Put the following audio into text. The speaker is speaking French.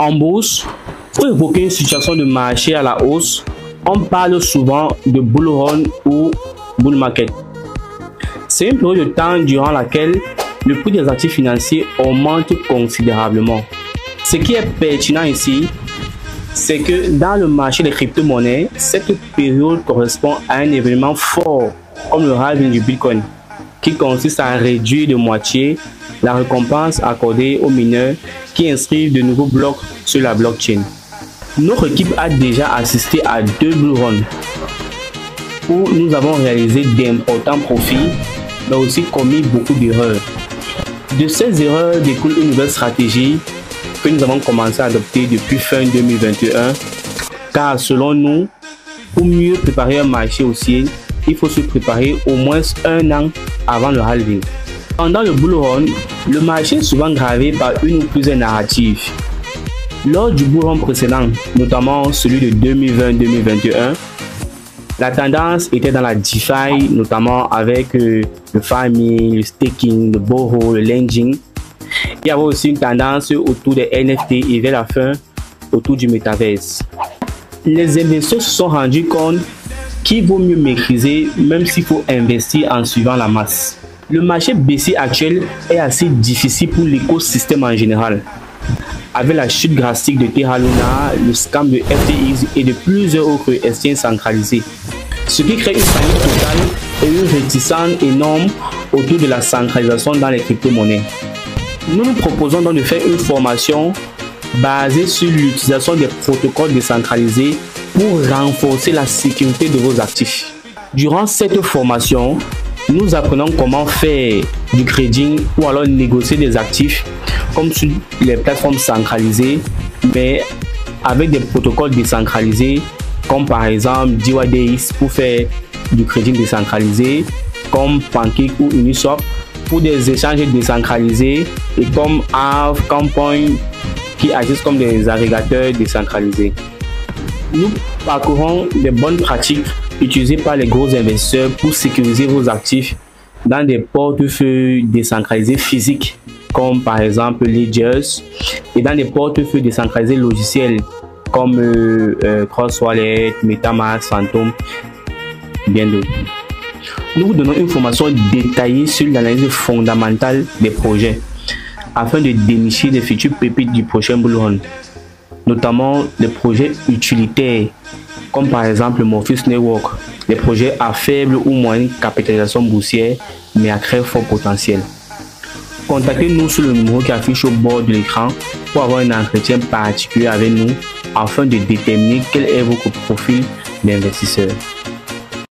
En bourse, pour évoquer une situation de marché à la hausse, on parle souvent de bull run ou bull market. C'est une période de temps durant laquelle le prix des actifs financiers augmente considérablement. Ce qui est pertinent ici, c'est que dans le marché des crypto-monnaies, cette période correspond à un événement fort comme le halving du Bitcoin, qui consiste à réduire de moitié la récompense accordée aux mineurs qui inscrivent de nouveaux blocs sur la blockchain. Notre équipe a déjà assisté à 2 bull runs où nous avons réalisé d'importants profits, mais aussi commis beaucoup d'erreurs. De ces erreurs découle une nouvelle stratégie que nous avons commencé à adopter depuis fin 2021, car selon nous, pour mieux préparer un marché haussier, il faut se préparer au moins un an avant le halving. Pendant le bull run, le marché est souvent gravé par une ou plusieurs narratives. Lors du bull run précédent, notamment celui de 2020-2021, la tendance était dans la DeFi, notamment avec le farming, le staking, le borrow, le lending. Il y avait aussi une tendance autour des NFT et vers la fin autour du Metaverse. Les investisseurs se sont rendus compte qu'il vaut mieux maîtriser même s'il faut investir en suivant la masse. Le marché baissier actuel est assez difficile pour l'écosystème en général. Avec la chute drastique de Terra Luna, le scam de FTX et de plusieurs autres exchanges centralisés. Ce qui crée une panique totale et une réticence énorme autour de la centralisation dans les crypto-monnaies. Nous nous proposons donc de faire une formation basée sur l'utilisation des protocoles décentralisés pour renforcer la sécurité de vos actifs. Durant cette formation, nous apprenons comment faire du trading ou alors négocier des actifs comme sur les plateformes centralisées, mais avec des protocoles décentralisés comme par exemple DYDX pour faire du trading décentralisé, comme Pancake ou Uniswap pour des échanges décentralisés et comme Aave, Compoint qui agissent comme des agrégateurs décentralisés. Nous parcourons les bonnes pratiques utilisées par les gros investisseurs pour sécuriser vos actifs dans des portefeuilles décentralisés physiques comme par exemple Ledgers et dans des portefeuilles décentralisés logiciels comme Trust Wallet, MetaMask, Phantom, bien d'autres. Nous vous donnons une formation détaillée sur l'analyse fondamentale des projets afin de dénicher les futures pépites du prochain bull run, notamment les projets utilitaires comme par exemple Morpheus Network, les projets à faible ou moyenne capitalisation boursière mais à très fort potentiel. Contactez-nous sur le numéro qui affiche au bord de l'écran pour avoir un entretien particulier avec nous afin de déterminer quel est votre profil d'investisseur.